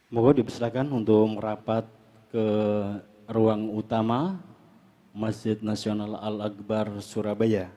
Mohon dipersilakan untuk merapat ke ruang utama Masjid Nasional Al-Akbar Surabaya.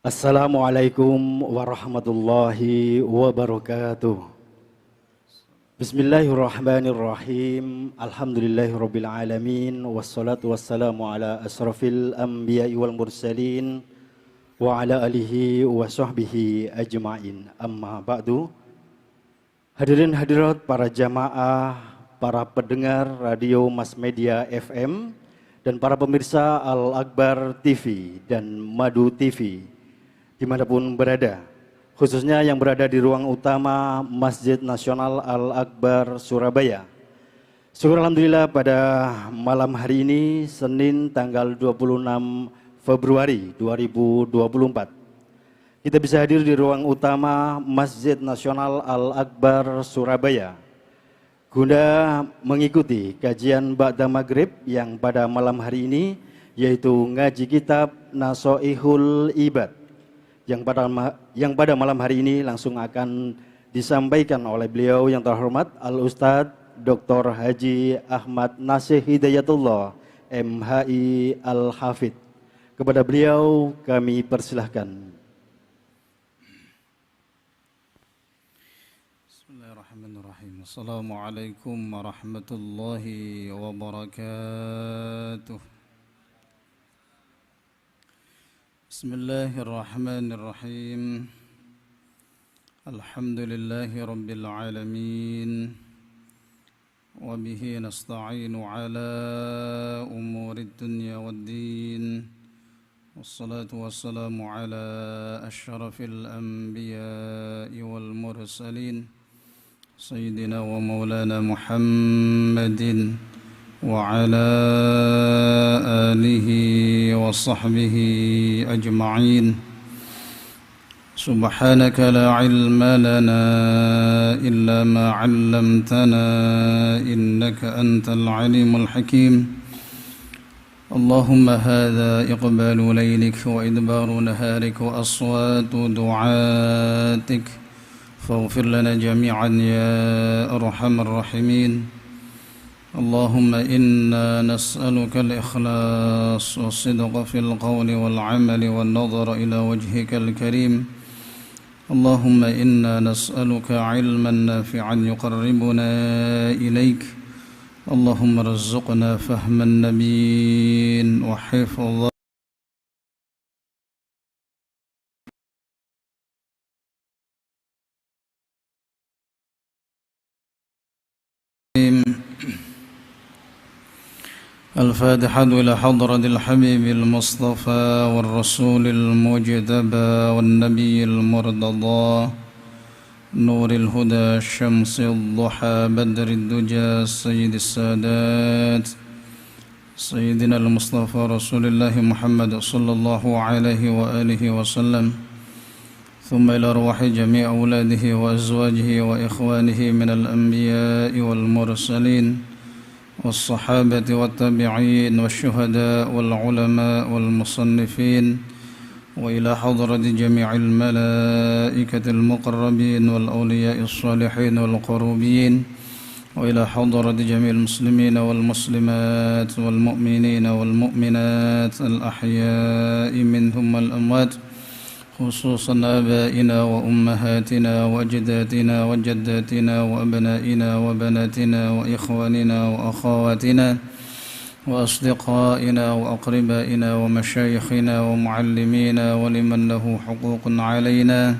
Assalamualaikum warahmatullahi wabarakatuh. Bismillahirrahmanirrahim. Alhamdulillahirabbil alamin wassalatu wassalamu ala asrafil anbiya'i wal mursalin wa ala alihi wa sahbihi ajmain. Amma ba'du. Hadirin hadirat para jamaah, para pendengar radio Mass Media FM dan para pemirsa Al-Akbar TV dan Madu TV dimanapun berada, khususnya yang berada di ruang utama Masjid Nasional Al-Akbar Surabaya. Syukur alhamdulillah pada malam hari ini Senin tanggal 26 Februari 2024 kita bisa hadir di ruang utama Masjid Nasional Al-Akbar Surabaya guna mengikuti kajian Ba'da Maghrib yang pada malam hari ini yaitu ngaji kitab Nasoihul Ibad yang pada malam hari ini langsung akan disampaikan oleh beliau yang terhormat Al-Ustadz Dr. Haji Ahmad Nasih Hidayatullah MHI Al-Hafidh. Kepada beliau kami persilahkan. Bismillahirrahmanirrahim. Assalamualaikum warahmatullahi wabarakatuh. Bismillahirrahmanirrahim. Alhamdulillahi rabbil alamin. Wa bihi nasta'inu ala umurid dunya waddin. Wassalatu wassalamu ala asyrafil anbiya'i wal mursalin. Sayyidina wa maulana Muhammadin وعلى آله وصحبه أجمعين سبحانك لا علم لنا إلا ما علمتنا إنك أنت العليم الحكيم اللهم هذا إقبال ليلك وإدبار نهارك وأصوات دعاتك فاغفر لنا جميعا يا أرحم الراحمين اللهم إنا نسألك الإخلاص والصدق في القول والعمل والنظر إلى وجهك الكريم اللهم إنا نسألك علما نافعا يقربنا إليك اللهم ارزقنا فهم النبيين وحفظ الفاتحة إلى حضرة الحبيب المصطفى والرسول المجتبى والنبي المرتضى نور الهدى شمس الضحى بدر الدجى سيد السادات سيدنا المصطفى رسول الله محمد صلى الله عليه وآله وسلم ثم إلى أرواح جميع أولاده وأزواجه وإخوانه من الأنبياء والمرسلين والصحابة والتابعين والشهداء والعلماء والمصنفين وإلى حضرة جميع الملائكة المقربين والأولياء الصالحين والقربين وإلى حضرة جميع المسلمين والمسلمات والمؤمنين والمؤمنات الأحياء منهم والأموات خصوصا آبائنا وأمهاتنا وأجدادنا وجداتنا وأبنائنا وبناتنا وإخواننا وأخواتنا وأصدقائنا وأقربائنا ومشايخنا ومعلمينا ولمن له حقوق علينا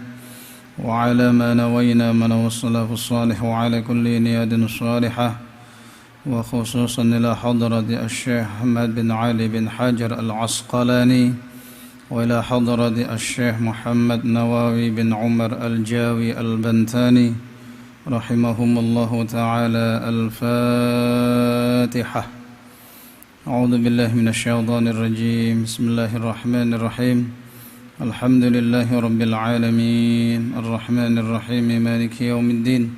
وعلى ما نوينا من والسلف الصالح وعلى كل نياد صالحة وخصوصا إلى حضرة الشيخ أحمد بن علي بن حجر العسقلاني وإلى حضرة الشيخ محمد نواوي بن عمر الجاوي البنتاني رحمهم الله تعالى. الفاتحة. أعوذ بالله من الشيطان الرجيم. بسم الله الرحمن الرحيم. الحمد لله رب العالمين الرحمن الرحيم مالك يوم الدين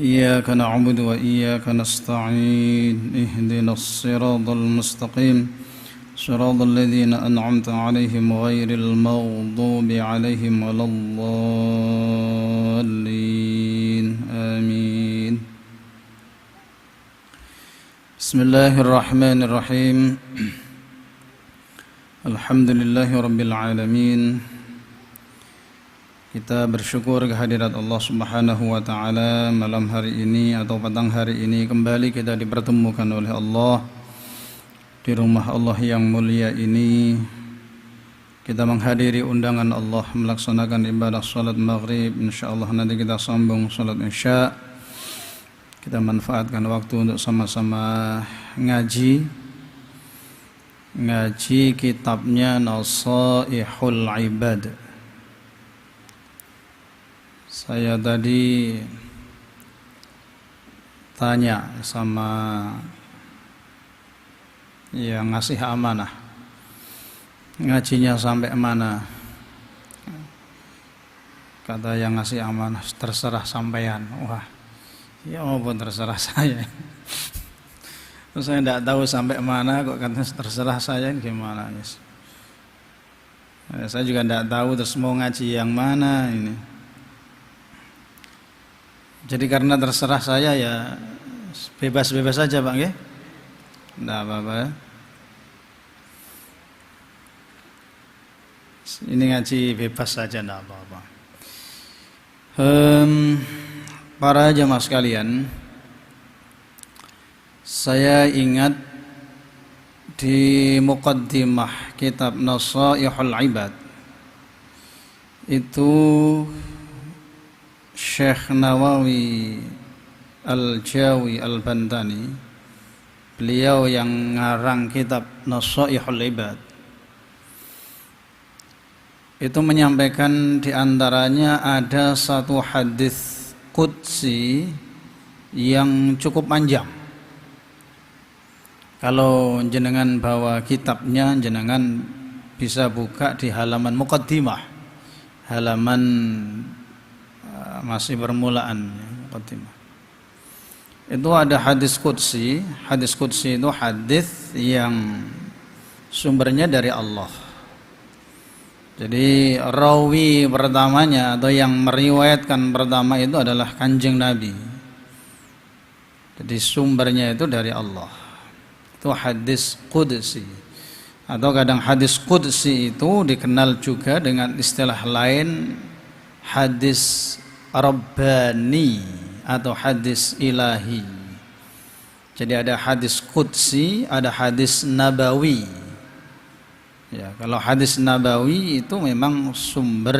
إياك نعبد وإياك نستعين اهدنا الصراط المستقيم صراط الذين أنعمت عليهم غير المغضوب عليهم ولا الضالين آمين. بسم الله الرحمن الرحيم. Alhamdulillahi Rabbil Alamin. Kita bersyukur kehadirat Allah Subhanahu wa Ta'ala. Malam hari ini atau petang hari ini kembali kita dipertemukan oleh Allah di rumah Allah yang mulia ini. Kita menghadiri undangan Allah melaksanakan ibadah salat maghrib. InsyaAllah nanti kita sambung salat isya. Kita manfaatkan waktu untuk sama-sama ngaji kitabnya Nasaihul Ibad. Saya tadi tanya sama yang ngasih amanah, ngajinya sampai mana? Kata yang ngasih amanah, terserah sampean. Wah, ya ampun, terserah saya. Terus saya tidak tahu sampai mana, kok katanya terserah saya, gimana yes. Saya juga tidak tahu terus mau ngaji yang mana ini. Jadi karena terserah saya ya bebas-bebas saja Pak ya. Tidak apa-apa. Ini ngaji bebas saja, tidak apa-apa. Para jamaah sekalian, saya ingat di muqaddimah kitab Nasaihul Ibad itu Syekh Nawawi Al-Jawi Al-Bantani, beliau yang ngarang kitab Nasaihul Ibad, itu menyampaikan diantaranya ada satu hadis qudsi yang cukup panjang. Kalau jenengan bawa kitabnya, jenengan bisa buka di halaman muqaddimah, halaman masih permulaan muqaddimah. Itu ada hadis qudsi. Hadis qudsi itu hadis yang sumbernya dari Allah. Jadi rawi pertamanya atau yang meriwayatkan pertama itu adalah Kanjeng Nabi. Jadi sumbernya itu dari Allah. Itu hadis qudsi. Atau kadang hadis qudsi itu dikenal juga dengan istilah lain hadis rabbani atau hadis ilahi. Jadi ada hadis qudsi, ada hadis nabawi. Ya, kalau hadis nabawi itu memang sumber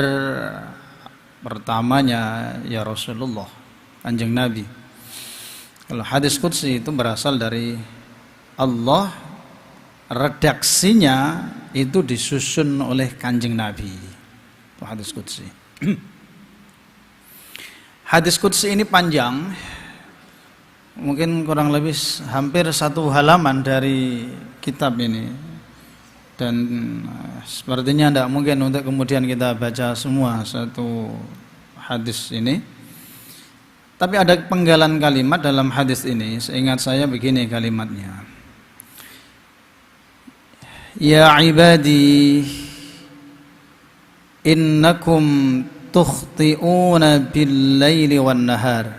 pertamanya ya Rasulullah, Kanjeng Nabi. Kalau hadis qudsi itu berasal dari Allah redaksinya itu disusun oleh Kanjeng Nabi. Itu hadis qudsi. Hadis qudsi ini panjang, mungkin kurang lebih hampir 1 halaman dari kitab ini, dan sepertinya tidak mungkin untuk kemudian kita baca semua satu hadis ini. Tapi ada penggalan kalimat dalam hadis ini, seingat saya begini kalimatnya: Ya ibadi, innakum tukhti'una bil-laili wan-nahar,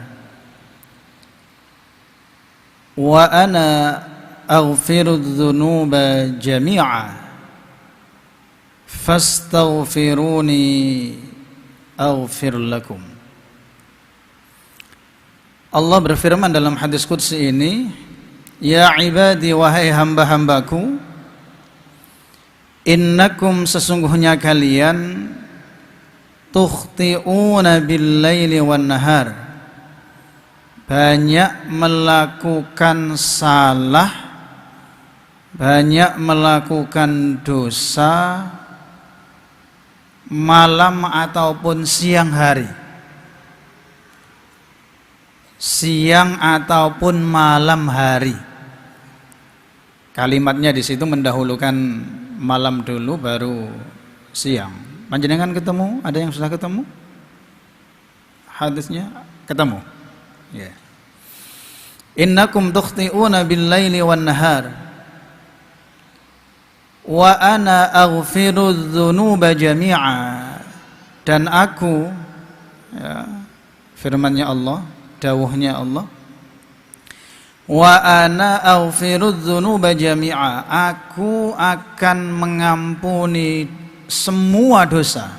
wa ana aghfiru dzunuba jami'a, fastaghfiruni aghfir lakum. Allah berfirman dalam hadis qudsi ini, Ya ibadi, wahai hamba-hambaku, innakum, sesungguhnya kalian, tukhti'una bil-laili wan-nahar, banyak melakukan salah, banyak melakukan dosa malam ataupun siang hari, siang ataupun malam hari. Kalimatnya di situ mendahulukan malam dulu baru siang. Panjenengan ketemu? Ada yang sudah ketemu? Hadisnya ketemu. Ya. Innakum tukhti'una bil-laili wan-nahar, wa ana aghfiru dzunuba jami'a, dan aku, ya, firman-Nya Allah, dawuhnya Allah, wa ana aghfiru dzunuba jami'a, aku akan mengampuni semua dosa,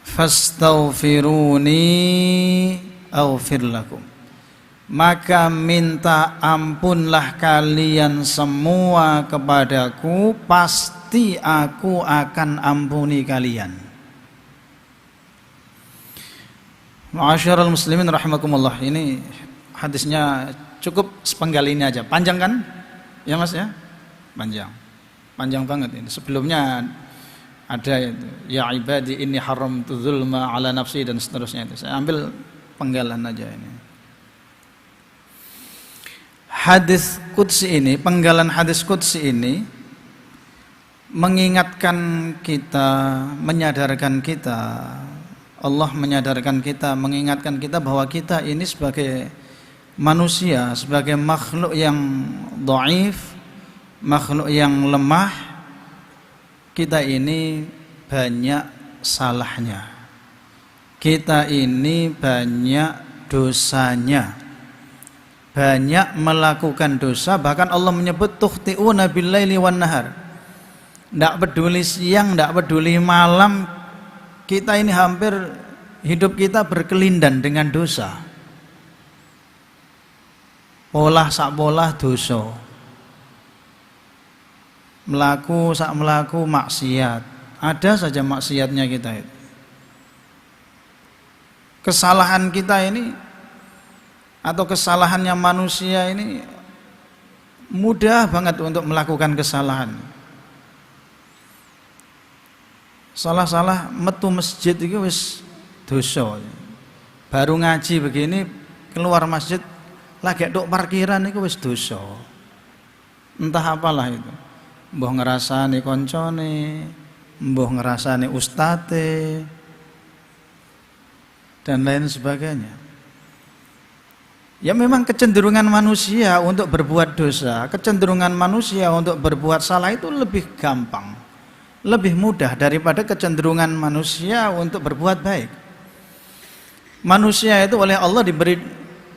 fastaghfiruni aghfir lakum, maka minta ampunlah kalian semua kepadaku, pasti aku akan ampuni kalian. Ma'asyiral muslimin rahimakumullah, ini hadisnya cukup sepenggal ini aja. Panjang kan? Ya Mas ya? Panjang. Panjang banget ini. Sebelumnya ada itu, ya ibadi inni haramtu dzulma ala nafsi, dan seterusnya itu. Saya ambil penggalan aja ini. Hadis qudsi ini, penggalan hadis qudsi ini mengingatkan kita, menyadarkan kita, Allah menyadarkan kita, mengingatkan kita bahwa kita ini sebagai manusia, sebagai makhluk yang dhaif, makhluk yang lemah, kita ini banyak salahnya, kita ini banyak dosanya, banyak melakukan dosa. Bahkan Allah menyebut tukhti'una bil-laili wan-nahar, tidak peduli siang, tidak peduli malam, kita ini hampir hidup kita berkelindan dengan dosa. Polah sak polah dosa, melaku sak melaku maksiat, ada saja maksiatnya kita itu. Kesalahan kita ini atau kesalahannya manusia ini mudah banget untuk melakukan kesalahan. Salah-salah metu masjid itu wis dosa. Baru ngaji begini keluar masjid lagi dok parkiran itu wis dosa. Entah apalah itu. Mbah ngerasani koncone, mbah ngerasani ustate, dan lain sebagainya. Ya memang kecenderungan manusia untuk berbuat dosa, kecenderungan manusia untuk berbuat salah itu lebih gampang, lebih mudah daripada kecenderungan manusia untuk berbuat baik. Manusia itu oleh Allah diberi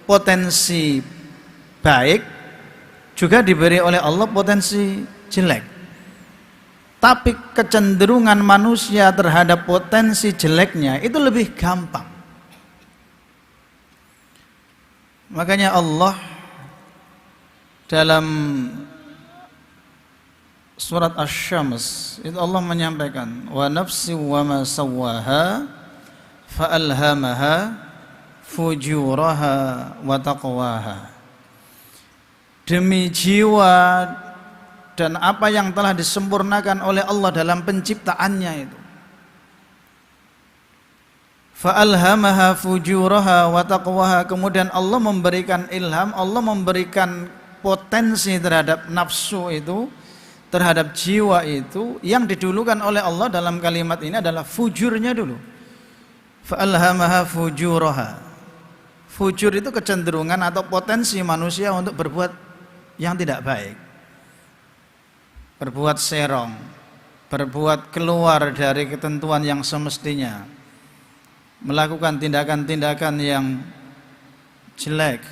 potensi baik, juga diberi oleh Allah potensi jelek. Tapi kecenderungan manusia terhadap potensi jeleknya itu lebih gampang. Makanya Allah dalam surat Asy-Syams itu Allah menyampaikan, wa nafsi wa ma sawwaha fa alhamaha fujuraha wa taqwaha. demi jiwa dan apa yang telah disempurnakan oleh Allah dalam penciptaannya itu. Fa'alhamaha fujuraha wa taqwaha, kemudian Allah memberikan ilham, Allah memberikan potensi terhadap nafsu itu, terhadap jiwa itu. Yang didulukan oleh Allah dalam kalimat ini adalah fujurnya dulu. Fa'alhamaha fujuraha. Fujur itu kecenderungan atau potensi manusia untuk berbuat yang tidak baik, berbuat serong, berbuat keluar dari ketentuan yang semestinya, melakukan tindakan-tindakan yang jelek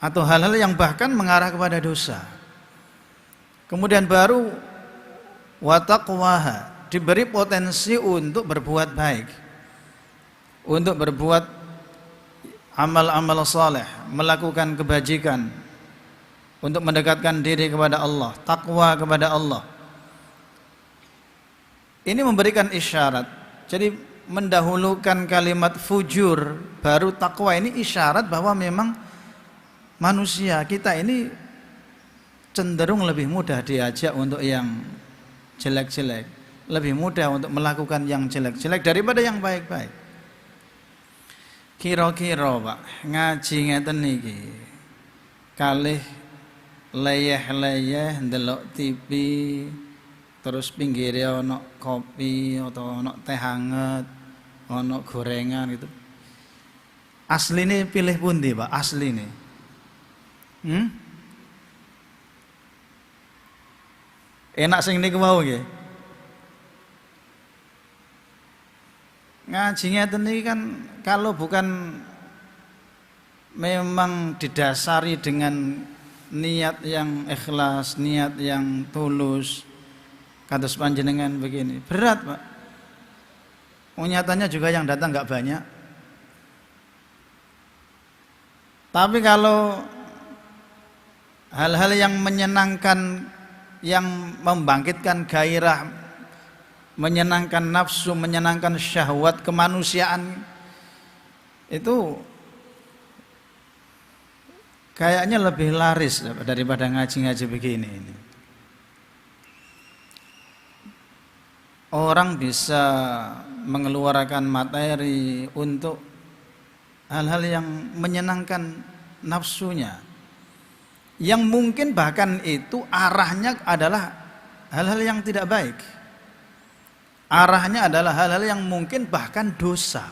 atau hal-hal yang bahkan mengarah kepada dosa. Kemudian baru wa taqwaha, diberi potensi untuk berbuat baik, untuk berbuat amal-amal saleh, melakukan kebajikan, untuk mendekatkan diri kepada Allah, takwa kepada Allah. Ini memberikan isyarat. Jadi mendahulukan kalimat fujur baru takwa ini isyarat bahwa memang manusia kita ini cenderung lebih mudah diajak untuk yang jelek-jelek, lebih mudah untuk melakukan yang jelek-jelek daripada yang baik-baik. Kira-kira Pak, ngaji ngeten niki kalih leyeh-leyeh ndelok TV terus pinggirnya ono kopi atau ono teh hangat, ono gorengan gitu. Asline pilih pundi, Pak? Asline. Enak sing niku wau nggih. Ngaji ngeten iki kan kalau bukan memang didasari dengan niat yang ikhlas, niat yang tulus, kados panjenengan begini, berat Pak. Nyatanya juga yang datang nggak banyak. Tapi kalau hal-hal yang menyenangkan, yang membangkitkan gairah, menyenangkan nafsu, menyenangkan syahwat kemanusiaan, itu kayaknya lebih laris daripada ngaji-ngaji begini ini. Orang bisa mengeluarkan materi untuk hal-hal yang menyenangkan nafsunya, yang mungkin bahkan itu arahnya adalah hal-hal yang tidak baik, arahnya adalah hal-hal yang mungkin bahkan dosa.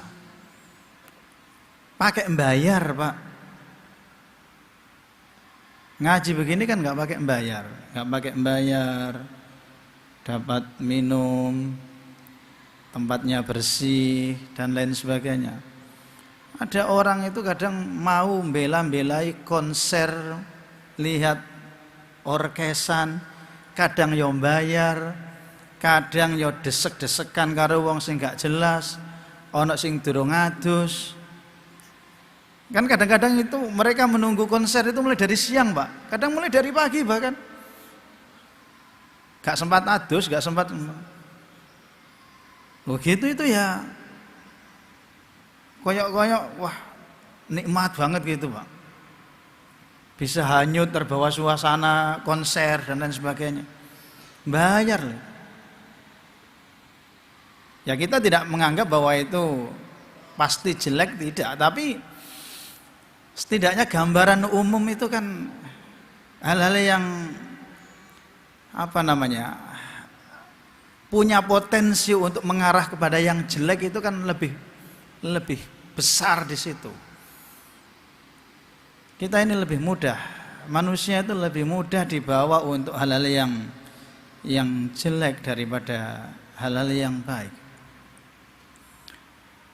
Pakai membayar Pak, ngaji begini kan nggak pakai membayar, dapat minum, tempatnya bersih dan lain sebagainya. Ada orang itu kadang mau bela-belai konser, lihat orkesan, kadang yo bayar, kadang yo desek-desekan karo wong sing gak jelas, ono sing durung adus. Kan kadang-kadang itu mereka menunggu konser itu mulai dari siang Pak, kadang mulai dari pagi bahkan. Gak sempat adus, gak sempat. Begitu itu ya koyok-koyok, wah nikmat banget gitu Pak. Bisa hanyut terbawa suasana konser dan lain sebagainya. Bayar loh. Ya kita tidak menganggap bahwa itu pasti jelek, tidak. Tapi setidaknya gambaran umum itu kan hal-hal yang punya potensi untuk mengarah kepada yang jelek itu kan lebih besar di situ. Kita ini lebih mudah, manusia itu lebih mudah dibawa untuk hal-hal yang jelek daripada hal-hal yang baik.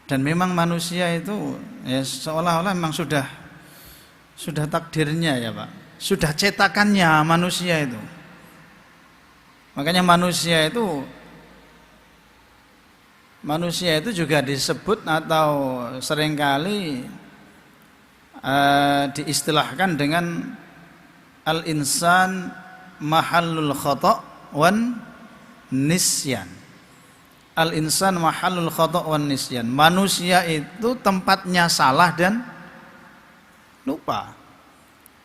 Dan memang manusia itu ya seolah-olah memang sudah takdirnya ya Pak, sudah cetakannya manusia itu. Makanya manusia itu juga disebut atau seringkali diistilahkan dengan al-insan mahallul khata' wan nisyan. Al-insan mahallul khata' wan nisyan. Manusia itu tempatnya salah dan lupa.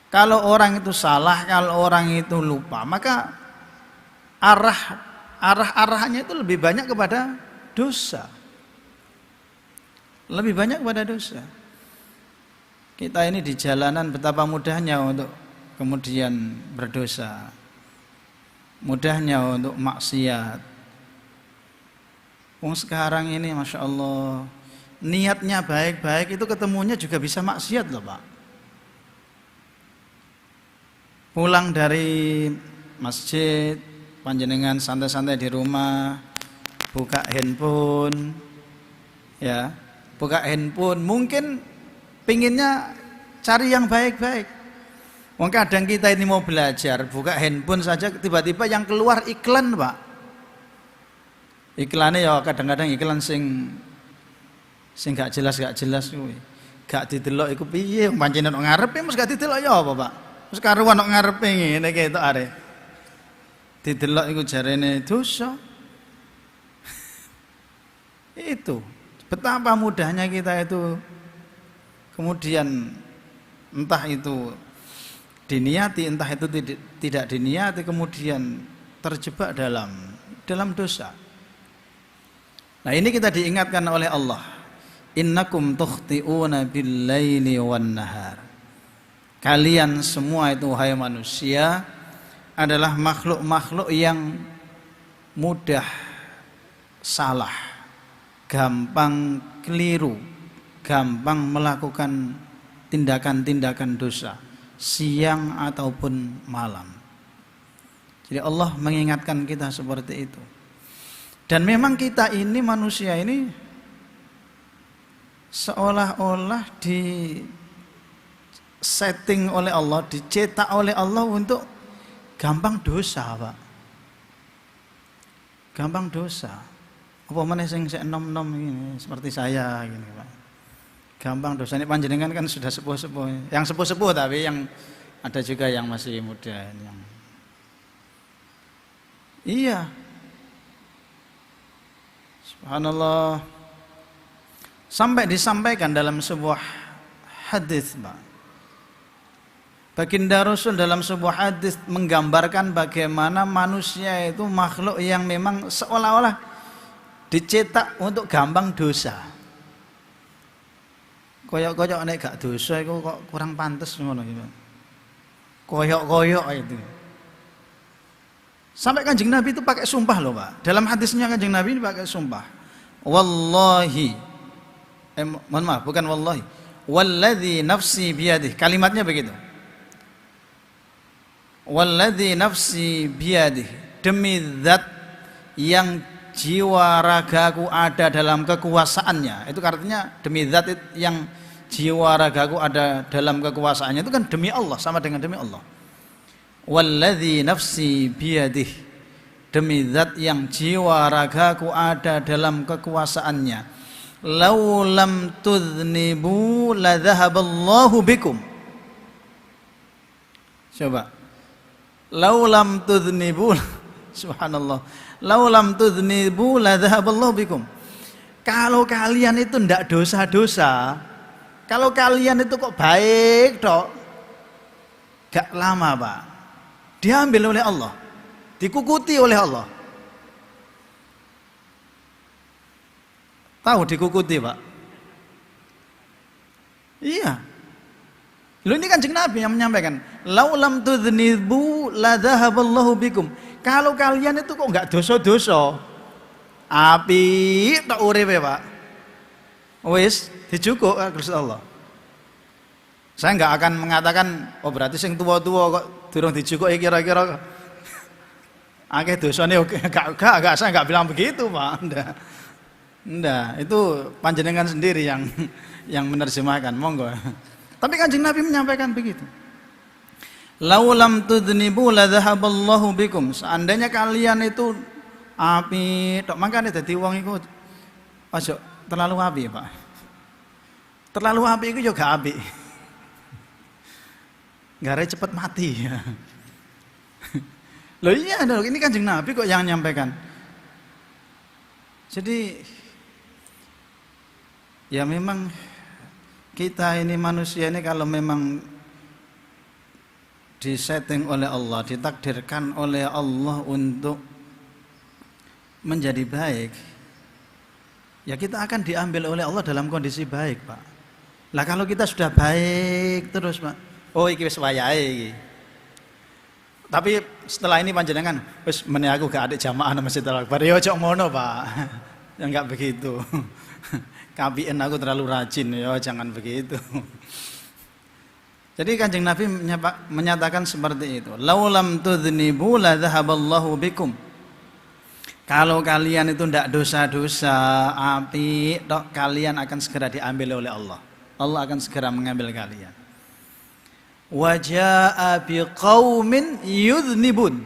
Kalau orang itu salah, kalau orang itu lupa, maka arahnya itu lebih banyak kepada dosa. Lebih banyak kepada dosa. Kita ini di jalanan betapa mudahnya untuk kemudian berdosa. Mudahnya untuk maksiat. Wong sekarang ini Masya Allah, niatnya baik-baik itu ketemunya juga bisa maksiat loh Pak. Pulang dari masjid, panjenengan santai-santai di rumah, buka handphone, ya, buka handphone, mungkin pinginnya cari yang baik-baik. Wong kadang kita ini mau belajar, buka handphone saja tiba-tiba yang keluar iklan Pak. Iklannya ya kadang-kadang iklan sing gak jelas kuwi. Gak didelok iku piye, pancen nek ngarepe mesti gak didelok ya apa Pak? Terus karuan nek ngarepe ngene ketok arek. Didelok iku jarene dosa. Itu betapa mudahnya kita itu kemudian entah itu diniati, entah itu tidak diniati, kemudian terjebak dalam dosa. Nah, ini kita diingatkan oleh Allah. Innakum tukhti'una bil-laili wan-nahar. Kalian semua itu wahai manusia adalah makhluk-makhluk yang mudah salah, gampang keliru, gampang melakukan tindakan-tindakan dosa, siang ataupun malam. Jadi Allah mengingatkan kita seperti itu. Dan memang kita ini manusia ini seolah-olah di setting oleh Allah, dicetak oleh Allah untuk gampang dosa, Pak. Gampang dosa. Apa meneh sing sik enom-enom ini seperti saya gini, Pak. Gampang dosa. Ini panjenengan kan sudah sepuh-sepuh. Yang sepuh-sepuh tapi yang ada juga yang masih muda yang iya. Subhanallah. Sampai disampaikan dalam sebuah hadis, Pak. Baginda Rasul dalam sebuah hadis menggambarkan bagaimana manusia itu makhluk yang memang seolah-olah dicetak untuk gampang dosa. Koyok-koyok nek gak dosa iku kok kurang pantes ngono gitu. Koyok-koyok itu. Sampai Kanjeng Nabi itu pakai sumpah loh Pak. Dalam hadisnya Kanjeng Nabi ini pakai sumpah. Wallahi. Mohon maaf, bukan wallahi. Walladzi nafsi biyadih. Kalimatnya begitu. Walladzi nafsi biyadih. Demi zat yang jiwa ragaku ada dalam kekuasaannya. Itu artinya demi zat yang jiwa ragaku ada dalam kekuasaannya. Itu kan demi Allah, sama dengan demi Allah. Walladzi nafsi biyadih, demi zat yang jiwa ragaku ada dalam kekuasaannya. Lau lam tudhnibu la dhahaballahu bikum. Coba. Lau lam tudhnibu, subhanallah. Lau lam tudhnibu la dhahaballahu bikum. Kalau kalian itu ndak dosa-dosa, kalau kalian itu kok baik tok, gak lama Pak, diambil oleh Allah, dikukuti oleh Allah. Tahu dikukuti Pak? Iya. Loh ini Kanjeng Nabi yang menyampaikan, lau lam tudhnibu la dhahaballahu bikum. Kalau kalian itu kok enggak dosa-dosa, api tak uripe Pak. Wis dijukuk Gusti Allah. Saya enggak akan mengatakan oh berarti sing tua-tua kok durung dijukuk kira-kira akeh dosane enggak, saya enggak bilang begitu, Pak. Enggak, itu panjenengan sendiri yang menerjemahkan, monggo. Tapi Kanjeng Nabi menyampaikan begitu. Lau lam tudhnibu la dhahaballahu bikum. Seandainya kalian itu api, tok mangkane dadi wong iku ojo terlalu api, Pak. Terlalu api iku yo gak apik. Gare cepet mati ya. Loh iya, ini Kanjeng Nabi kok yang menyampaikan. Jadi ya memang kita ini manusia ini kalau memang disetting oleh Allah, ditakdirkan oleh Allah untuk menjadi baik, ya kita akan diambil oleh Allah dalam kondisi baik, Pak. Lah kalau kita sudah baik terus, Pak, oh iki wis wayahe iki. Tapi setelah ini panjenengan wis meneh aku gak ada jamaah nang Masjidil Akbar. Ya ojo ngono, Pak. Ya enggak begitu. KPN aku terlalu rajin, ya jangan begitu. Jadi Kanjeng Nabi menyatakan seperti itu. Laulam tudhnibu la dhahaballahu bikum. Kalau kalian itu tidak dosa-dosa, api, kalian akan segera diambil oleh Allah. Allah akan segera mengambil kalian. Waja'a biqaumin yudhnibun.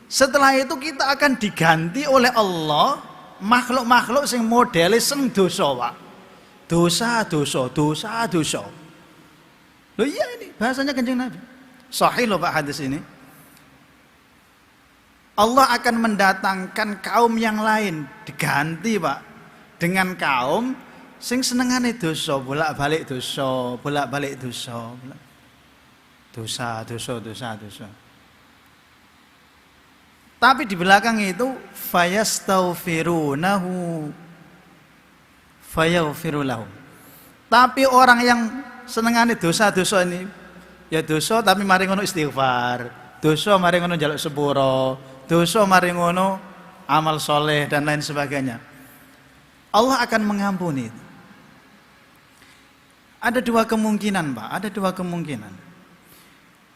Setelah itu kita akan diganti oleh Allah makhluk-makhluk sing modele sing dosa, Pak. Dosa. Loh iya ini bahasanya Kanjeng Nabi. Sahih loh Pak hadis ini. Allah akan mendatangkan kaum yang lain diganti, Pak, dengan kaum sing senengane dosa, bolak-balik dosa. Dosa. Tapi di belakang itu fayastaghfirunahu fayaghfiru lahum. Tapi orang yang senengane dosa-dosa ini ya dosa tapi mari ngono istighfar, dosa mari ngono njaluk sepuro, dosa mari ngono amal soleh dan lain sebagainya. Allah akan mengampuni. Ada dua kemungkinan, Pak, ada dua kemungkinan.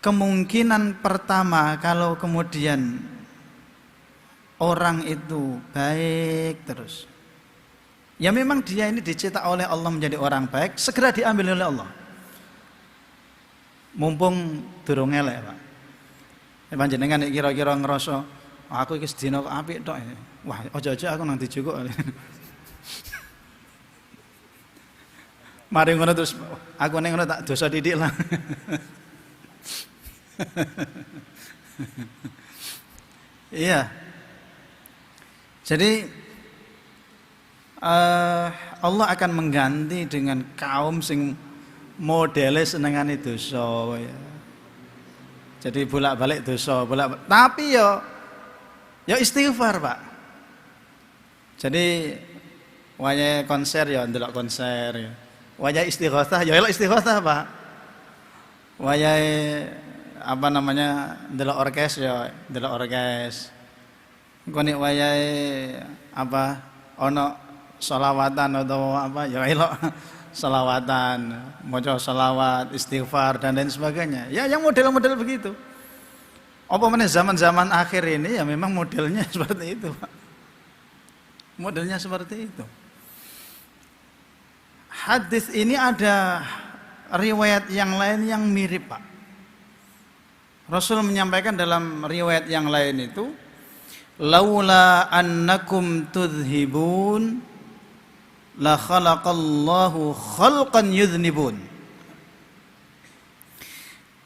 Kemungkinan pertama, kalau kemudian orang itu baik terus, ya memang dia ini dicetak oleh Allah menjadi orang baik, segera diambil oleh Allah. Mumpung durung elek, Pak. Panjenengan kira-kira ngerasa aku iki sedina kok apik tok. Wah, aja-aja aku nang dijukuk. Mari ngono terus aku ning ngono tak dosa didik lah. Iya. Jadi Allah akan mengganti dengan kaum sing modele senengane dosa ya. Jadi bolak-balik dosa, tapi ya istighfar, Pak. Jadi wayahe konser ya ndelok konser ya. Wayahe istighatsah ya elok istighatsah, Pak. Wayahe apa namanya ndelok orkes ya ndelok orkes. Engko nek wayahe apa ana sholawatan atau apa ya elok sholawatan, maca sholawat, istighfar dan lain sebagainya. Ya yang model-model begitu. Apa mana zaman-zaman akhir ini ya memang modelnya seperti itu, Pak. Modelnya seperti itu. Hadis ini ada riwayat yang lain yang mirip, Pak. Rasul menyampaikan dalam riwayat yang lain itu, laula annakum tudhibun la khalaqallahu khalqan yudhnibun.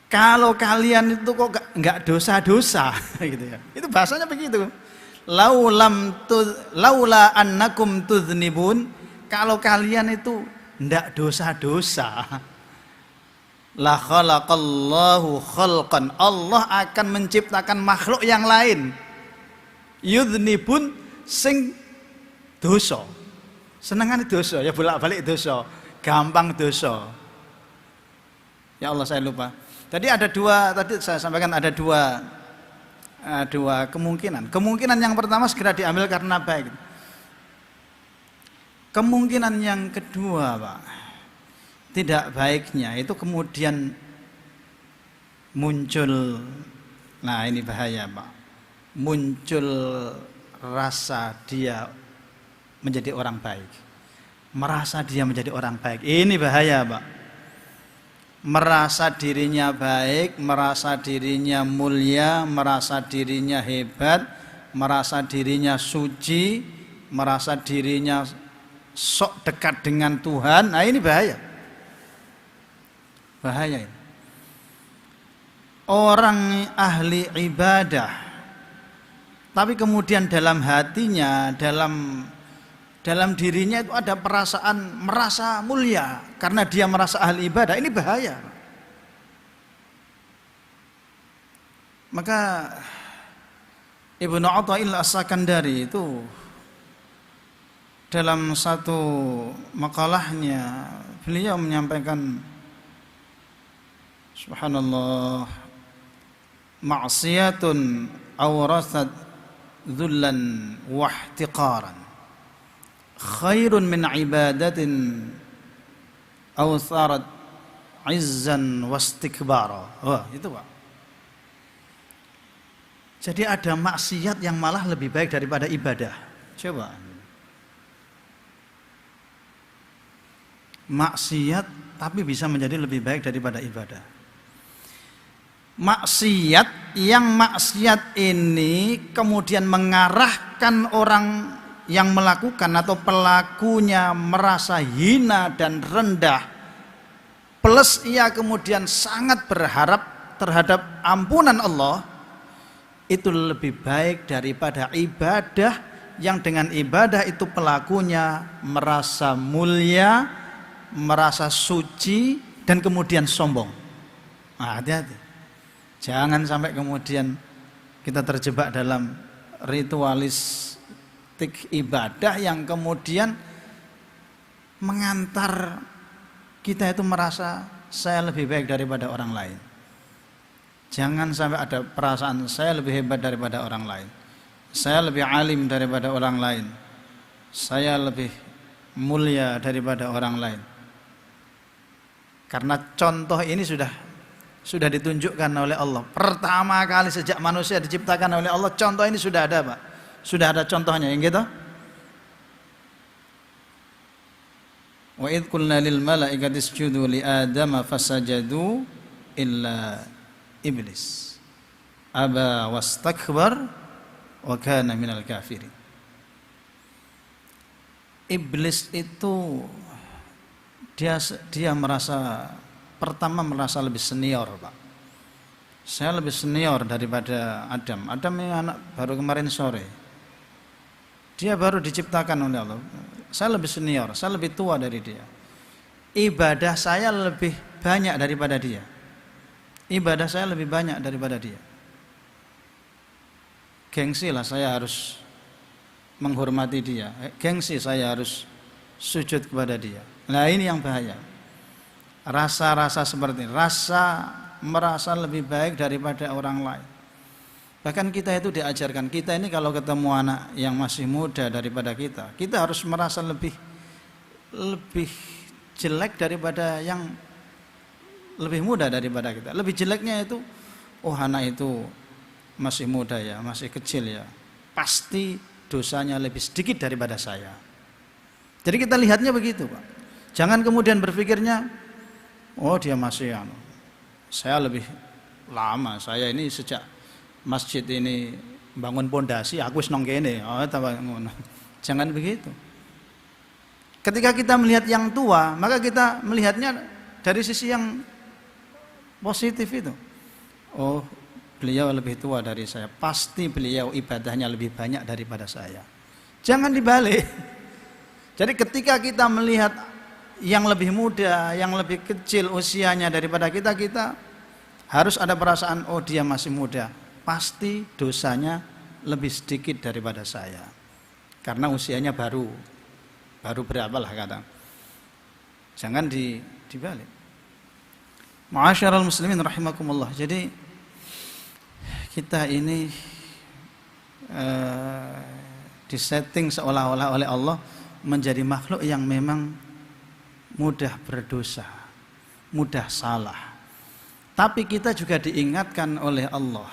Kalau kalian itu kok enggak dosa-dosa gitu ya. Itu bahasanya begitu. Laula annakum tudhnibun, kalau kalian itu enggak dosa-dosa, la khalaqallahu khalqan, Allah akan menciptakan makhluk yang lain yudhnibun sing dosa. Senengane dosa, ya bolak-balik dosa, gampang dosa. Ya Allah saya lupa. Tadi ada dua, tadi saya sampaikan ada dua kemungkinan. Kemungkinan yang pertama segera diambil karena baik. Kemungkinan yang kedua, Pak, tidak baiknya itu kemudian muncul, nah ini bahaya, Pak. Muncul rasa dia menjadi orang baik, merasa dia menjadi orang baik. Ini bahaya, Pak. Merasa dirinya baik, merasa dirinya mulia, merasa dirinya hebat, merasa dirinya suci, merasa dirinya sok dekat dengan Tuhan. Nah ini bahaya. Bahaya ini. Orang ahli ibadah, tapi kemudian dalam hatinya, dalam dirinya itu ada perasaan merasa mulia karena dia merasa ahli ibadah. Ini bahaya. Maka Ibnu Athaillah As-Sakandari itu dalam satu makalahnya beliau menyampaikan, subhanallah, ma'siyatun awrasat dhullan wa ihtiqaran khairun min ibadatin aw sarat izzan wastikbara. Wah, itu Pak. Jadi ada maksiat yang malah lebih baik daripada ibadah. Coba. Maksiat tapi bisa menjadi lebih baik daripada ibadah. Maksiat ini kemudian mengarahkan orang yang melakukan atau pelakunya merasa hina dan rendah, plus ia kemudian sangat berharap terhadap ampunan Allah, itu lebih baik daripada ibadah yang dengan ibadah itu pelakunya merasa mulia, merasa suci, dan kemudian sombong. Nah, hati-hati. Jangan sampai kemudian kita terjebak dalam ritualistik ibadah yang kemudian mengantar kita itu merasa saya lebih baik daripada orang lain. Jangan sampai ada perasaan saya lebih hebat daripada orang lain, saya lebih alim daripada orang lain, saya lebih mulia daripada orang lain. Karena contoh ini sudah ditunjukkan oleh Allah. Pertama kali sejak manusia diciptakan oleh Allah, contoh ini sudah ada, Pak. Sudah ada contohnya, yang gitu. Wa idh qulna lil malaikati isjudu li adama fasajadu illa iblis aba wastakbar wa kana minal kafirin. Iblis itu dia merasa lebih senior, Pak. Saya lebih senior daripada Adam. Adam ini anak baru kemarin sore. Dia baru diciptakan oleh Allah. Saya lebih senior, saya lebih tua dari dia. Ibadah saya lebih banyak daripada dia. Ibadah saya lebih banyak daripada dia. Gengsi lah saya harus menghormati dia. Gengsi saya harus sujud kepada dia. Nah, ini yang bahaya. Rasa-rasa seperti ini, rasa merasa lebih baik daripada orang lain. Bahkan kita itu diajarkan, kita ini kalau ketemu anak yang masih muda daripada kita harus merasa lebih jelek daripada yang lebih muda daripada kita. Lebih jeleknya itu, oh anak itu masih muda ya, masih kecil ya, pasti dosanya lebih sedikit daripada saya. Jadi kita lihatnya begitu, Pak. Jangan kemudian berpikirnya, oh dia masih saya lebih lama, saya ini sejak masjid ini bangun pondasi, aku wis nang kene. Oh, jangan begitu. Ketika kita melihat yang tua, maka kita melihatnya dari sisi yang positif itu. Oh, beliau lebih tua dari saya, pasti beliau ibadahnya lebih banyak daripada saya. Jangan dibalik. Jadi ketika kita melihat yang lebih muda, yang lebih kecil usianya daripada kita harus ada perasaan, oh dia masih muda, pasti dosanya lebih sedikit daripada saya. Karena usianya baru berapa lah kadang. Jangan dibalik. Ma'asyiral muslimin rahimakumullah. Jadi kita ini disetting seolah-olah oleh Allah menjadi makhluk yang memang mudah berdosa, mudah salah. Tapi kita juga diingatkan oleh Allah,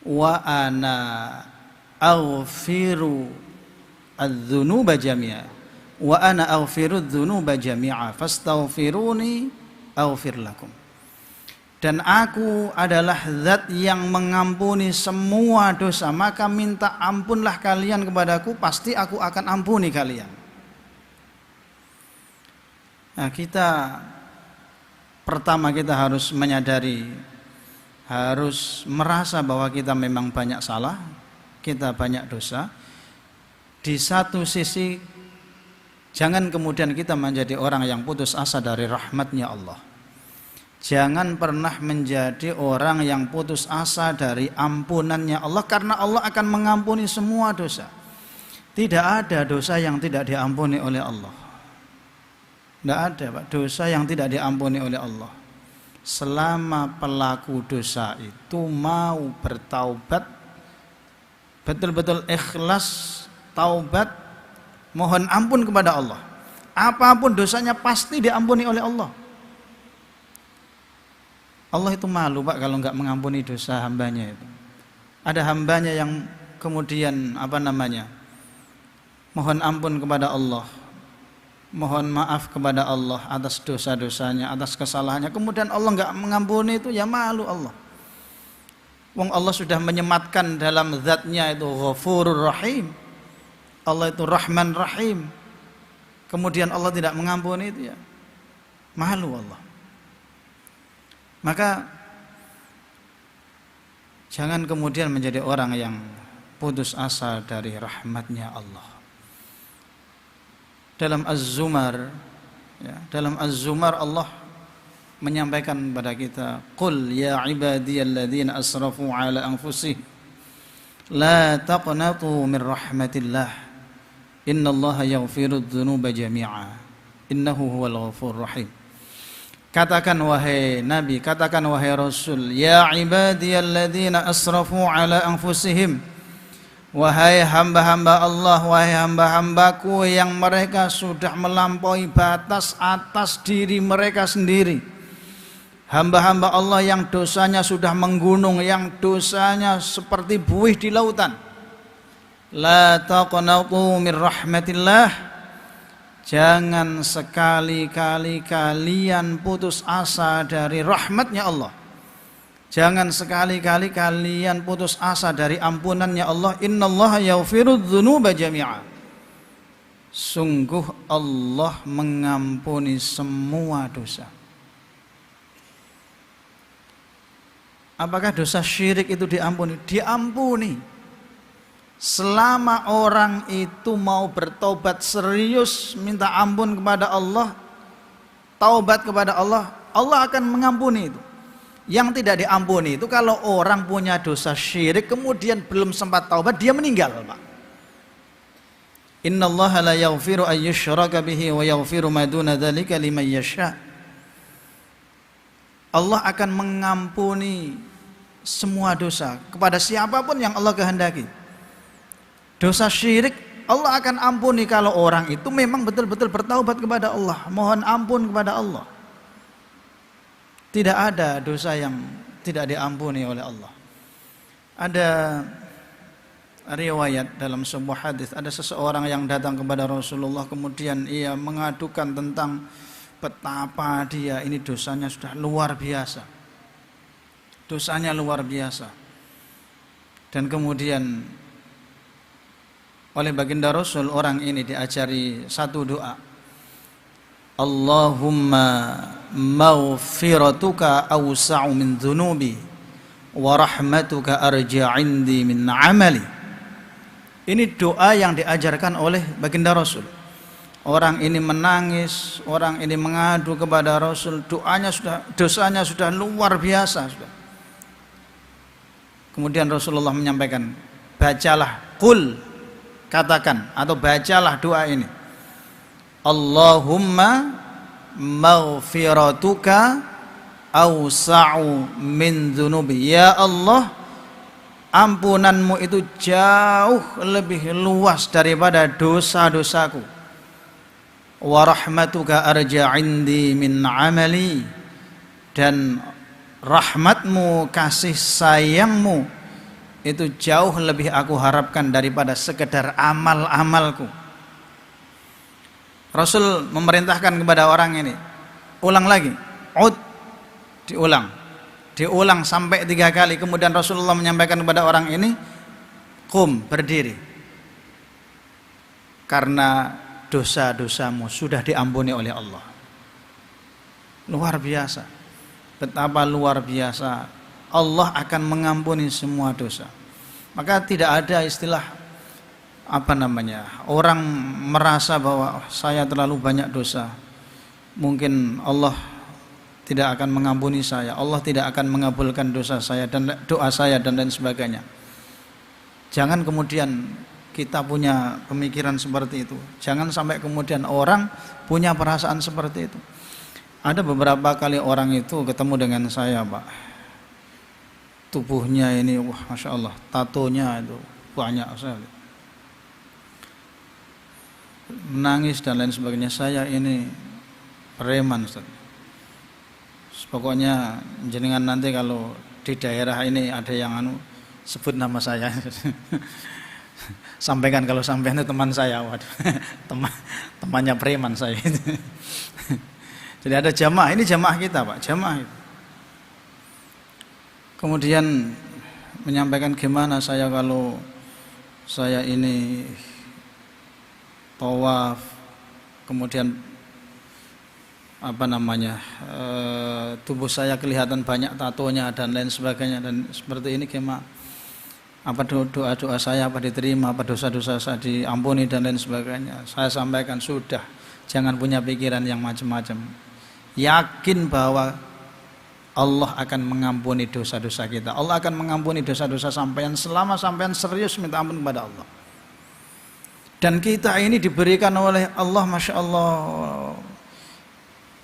wa ana aghfiru adz-dzunuba jami'a wa ana aghfiru adz-dzunuba jami'a fastaghfiruni aghfir lakum. Dan aku adalah zat yang mengampuni semua dosa, maka minta ampunlah kalian kepadaku, pasti aku akan ampuni kalian. Nah, pertama kita harus menyadari, harus merasa bahwa kita memang banyak salah, kita banyak dosa. Di satu sisi, jangan kemudian kita menjadi orang yang putus asa dari rahmatnya Allah. Jangan pernah menjadi orang yang putus asa dari ampunannya Allah, karena Allah akan mengampuni semua dosa. Tidak ada dosa yang tidak diampuni oleh Allah. Tidak ada, Pak, dosa yang tidak diampuni oleh Allah. Selama pelaku dosa itu mau bertaubat, betul-betul ikhlas taubat, mohon ampun kepada Allah, apapun dosanya pasti diampuni oleh Allah. Allah itu malu, Pak, kalau nggak mengampuni dosa hambanya itu. Ada hambanya yang kemudian mohon ampun kepada Allah, mohon maaf kepada Allah atas dosa-dosanya, atas kesalahannya, kemudian Allah nggak mengampuni, itu ya malu Allah. Wong Allah sudah menyematkan dalam zatnya itu Ghafurur Rahim, Allah itu Rahman Rahim, kemudian Allah tidak mengampuni, itu ya malu Allah. Maka jangan kemudian menjadi orang yang putus asa dari rahmatnya Allah. Dalam Az-Zumar, dalam Az-Zumar Allah menyampaikan kepada kita, qul ya ibadiyalladzina asrafu ala anfusihim la taqnatu min rahmatillah innallaha yaghfirudz dzunuba jami'a innahu huwal ghafurur rahim. Katakan wahai Nabi, katakan wahai Rasul, ya ibadiyalladzina asrafu ala anfusihim, wahai hamba-hamba Allah, wahai hamba-hambaku yang mereka sudah melampaui batas atas diri mereka sendiri. Hamba-hamba Allah yang dosanya sudah menggunung, yang dosanya seperti buih di lautan. La taqnatu min rahmatillah. Jangan sekali-kali kalian putus asa dari rahmatnya Allah. Jangan sekali-kali kalian putus asa dari ampunannya Allah. Innallaha yaghfirudz dzunuba jami'a. Sungguh Allah mengampuni semua dosa. Apakah dosa syirik itu diampuni? Diampuni. Selama orang itu mau bertobat serius, minta ampun kepada Allah, taubat kepada Allah, Allah akan mengampuni itu. Yang tidak diampuni itu kalau orang punya dosa syirik kemudian belum sempat taubat, dia meninggal, Pak. Innallaha la yaghfiru an yushraka bihi wa yaghfiru ma duna dzalika liman yasha. Allah akan mengampuni semua dosa kepada siapapun yang Allah kehendaki. Dosa syirik Allah akan ampuni kalau orang itu memang betul-betul bertaubat kepada Allah, mohon ampun kepada Allah. Tidak ada dosa yang tidak diampuni oleh Allah. Ada riwayat dalam sebuah hadis, ada seseorang yang datang kepada Rasulullah, kemudian ia mengadukan tentang betapa dia ini dosanya sudah luar biasa. Dosanya luar biasa. Dan kemudian oleh baginda Rasul, orang ini diajari satu doa. Allahumma maghfiratuka awsa'u min dhunubi wa rahmatuka arja' indi min amali. Ini doa yang diajarkan oleh baginda Rasul. Orang ini menangis, orang ini mengadu kepada Rasul, dosanya sudah luar biasa sudah. Kemudian Rasulullah menyampaikan, bacalah, qul, katakan atau bacalah doa ini. Allahumma maghfiratuka awsa'u min dhunubi. Ya Allah, ampunanmu itu jauh lebih luas daripada dosa-dosaku. Wa rahmatuka arja' indi min amali. Dan rahmatmu, kasih sayangmu itu jauh lebih aku harapkan daripada sekedar amal-amalku. Rasul memerintahkan kepada orang ini, ulang lagi, diulang sampai 3 kali. Kemudian Rasulullah menyampaikan kepada orang ini, qum, berdiri, karena dosa-dosamu sudah diampuni oleh Allah. Luar biasa, betapa luar biasa Allah akan mengampuni semua dosa. Maka tidak ada istilah orang merasa bahwa saya terlalu banyak dosa, mungkin Allah tidak akan mengampuni saya, Allah tidak akan mengabulkan dosa saya dan doa saya dan lain sebagainya. Jangan kemudian kita punya pemikiran seperti itu. Jangan sampai kemudian orang punya perasaan seperti itu. Ada beberapa kali orang itu ketemu dengan saya, Pak. Tubuhnya ini, wah, Masya Allah, tatonya itu banyak sekali. Menangis dan lain sebagainya. Saya ini preman, Ustaz. Pokoknya jenengan nanti kalau di daerah ini ada yang sebut nama saya. Sampaikan kalau sampean itu teman saya, waduh. Temannya preman saya. Jadi ada jamaah, ini jamaah kita, Pak, jamaah. Kemudian menyampaikan gimana saya kalau saya ini tawaf, kemudian tubuh saya kelihatan banyak tatonya dan lain sebagainya, dan seperti ini gimana? Apa doa-doa saya apa diterima, apa dosa-dosa saya diampuni dan lain sebagainya. Saya sampaikan, sudah, jangan punya pikiran yang macam-macam. Yakin bahwa Allah akan mengampuni dosa-dosa kita. Allah akan mengampuni dosa-dosa sampean selama sampean serius minta ampun kepada Allah. Dan kita ini diberikan oleh Allah, Masya Allah,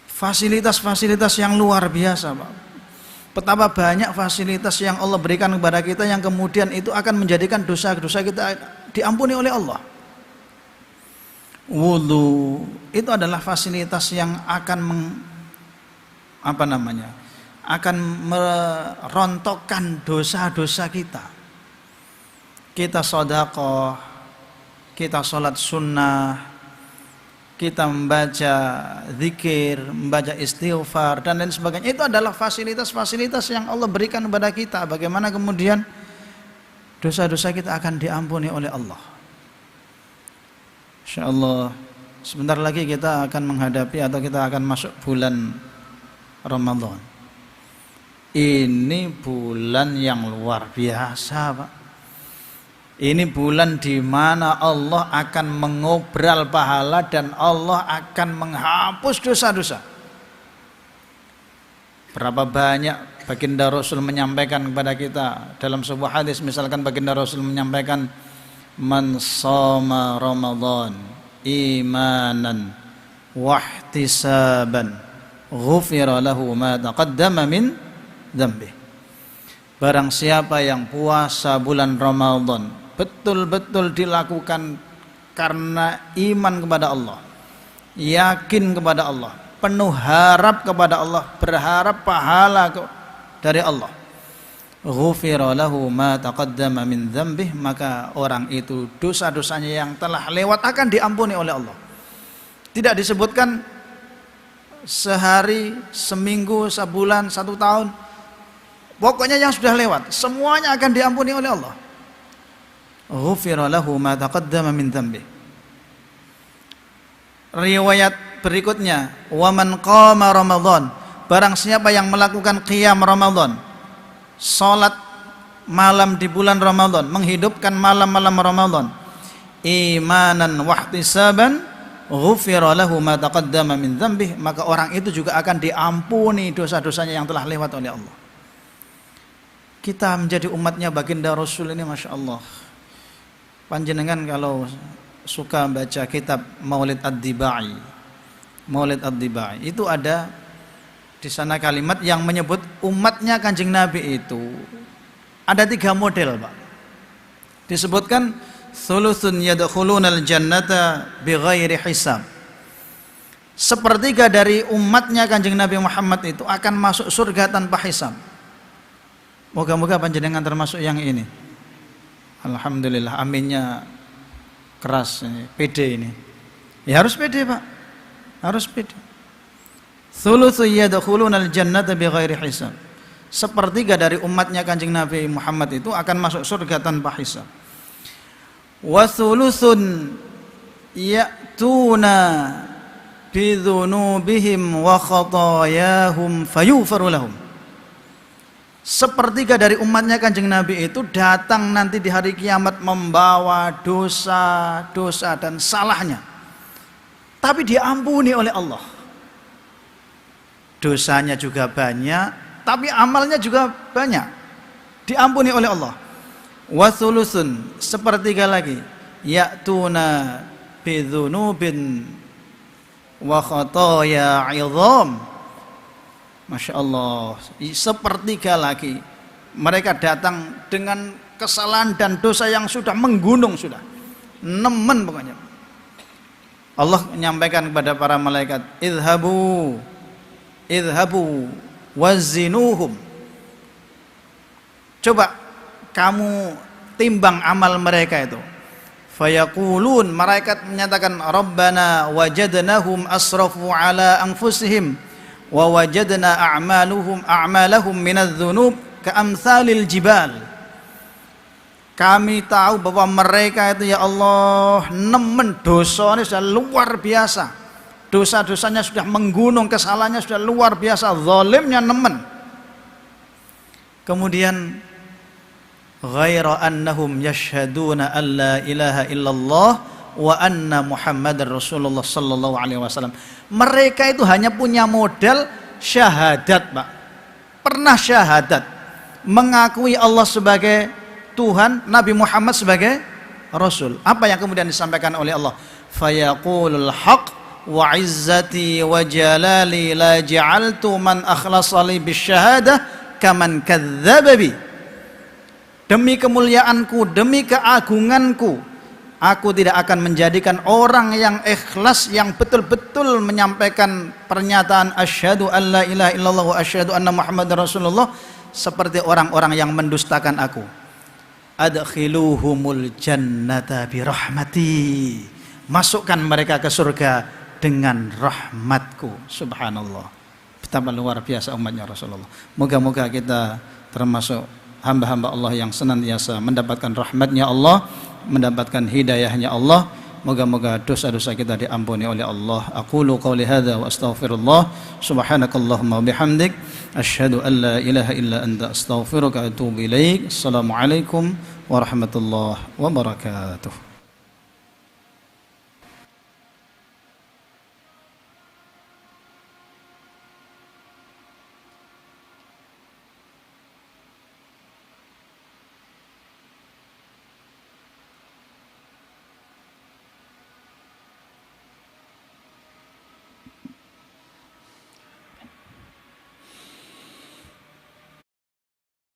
fasilitas-fasilitas yang luar biasa, Pak. Betapa banyak fasilitas yang Allah berikan kepada kita yang kemudian itu akan menjadikan dosa-dosa kita diampuni oleh Allah. Wudu itu adalah fasilitas yang akan akan merontokkan dosa-dosa kita. Kita sedekah, kita sholat sunnah, kita membaca zikir, membaca istighfar dan lain sebagainya. Itu adalah fasilitas-fasilitas yang Allah berikan kepada kita. Bagaimana kemudian dosa-dosa kita akan diampuni oleh Allah. Insyaallah sebentar lagi kita akan menghadapi atau kita akan masuk bulan Ramadan. Ini bulan yang luar biasa, Pak. Ini bulan di mana Allah akan mengobral pahala dan Allah akan menghapus dosa-dosa. Berapa banyak baginda Rasul menyampaikan kepada kita dalam sebuah hadis, misalkan baginda Rasul menyampaikan, man shoma Ramadan imanan wahtisaban ghufira lahu ma taqaddama min dzambi. Barang siapa yang puasa bulan Ramadan betul-betul dilakukan karena iman kepada Allah, yakin kepada Allah, penuh harap kepada Allah, berharap pahala dari Allah, ghufira lahu ma taqaddama min dzambih, maka orang itu dosa-dosanya yang telah lewat akan diampuni oleh Allah. Tidak disebutkan sehari, seminggu, sebulan, 1 tahun, pokoknya yang sudah lewat semuanya akan diampuni oleh Allah. Ghufira lahu ma taqaddama min dzambih. Riwayat berikutnya, wa man qama Ramadan, barang siapa yang melakukan qiyam Ramadan, salat malam di bulan Ramadan, menghidupkan malam-malam Ramadan, imanan wahtisaban ghufira lahu ma taqaddama min dzambih, maka orang itu juga akan diampuni dosa-dosanya yang telah lewat oleh Allah. Kita menjadi umatnya baginda Rasul ini, Masya Allah. Panjenengan kalau suka baca kitab Maulid Ad-Dibai, itu ada di sana kalimat yang menyebut umatnya Kanjeng Nabi itu ada 3 model, Pak. Disebutkan thuluthun yadkhulunal jannata bighairi hisab. Sepertiga dari umatnya Kanjeng Nabi Muhammad itu akan masuk surga tanpa hisab. Moga-moga panjenengan termasuk yang ini. Alhamdulillah, aminnya keras ini, pede ini. Ya harus pede, Pak. Harus pede. Thulutsu yadkhulunal jannata bighairi hisab. Sepertiga dari umatnya Kanjeng Nabi Muhammad itu akan masuk surga tanpa hisab. Wa thuluthun ya'tuna bidzunubihim wa khatayahum fayughfaru lahum. Sepertiga dari umatnya Kanjeng Nabi itu datang nanti di hari kiamat membawa dosa-dosa dan salahnya, tapi diampuni oleh Allah. dosanya juga banyak, tapi amalnya juga banyak, diampuni oleh Allah. Wa thuluthun, sepertiga lagi, ya'tuna bidzunubin wa khataya 'idham. Masya Allah, sepertiga lagi mereka datang dengan kesalahan dan dosa yang sudah menggunung, sudah nemen pokoknya. Allah menyampaikan kepada para malaikat, idhabu wazinuhum, coba kamu timbang amal mereka itu. Fayaqulun, malaikat menyatakan, rabbana wajadnahum asrafu ala anfusihim wa wajadna a'malahum minadz-dzunub ka'amsalil jibal. Kami tahu bahwa mereka itu ya Allah nemen, dosanya sudah luar biasa, dosa-dosanya sudah menggunung, kesalahannya sudah luar biasa, zalimnya nemen. Kemudian ghaira annahum yashhaduna an la ilaha illallah wa anna muhammadar rasulullah sallallahu alaihi wasallam. Mereka itu hanya punya modal syahadat, Pak. Pernah syahadat, mengakui Allah sebagai Tuhan, Nabi Muhammad sebagai Rasul. Apa yang kemudian disampaikan oleh Allah? Fayaqulul haq wa izzati wa jalali la ja'altu man akhlasali bisyahadah kaman kadzdzaba bi. Demi kemuliaanku, demi keagunganku, aku tidak akan menjadikan orang yang ikhlas, yang betul-betul menyampaikan pernyataan asyhadu an la ilaha illallah wa asyhadu anna muhammadar rasulullah seperti orang-orang yang mendustakan aku. Adkhiluhumul jannata birahmati, masukkan mereka ke surga dengan rahmatku. Subhanallah, betapa luar biasa umatnya Rasulullah. Moga-moga kita termasuk hamba-hamba Allah yang senantiasa mendapatkan rahmatnya Allah, mendapatkan hidayahnya Allah. Moga-moga dosa-dosa kita diampuni oleh Allah. Aqulu qawli hadza wa astaghfirullah. Subhanakallahumma wa bihamdik, asyhadu an la ilaha illa anta, astaghfiruka wa atubu ilaik. Assalamualaikum warahmatullahi wabarakatuh.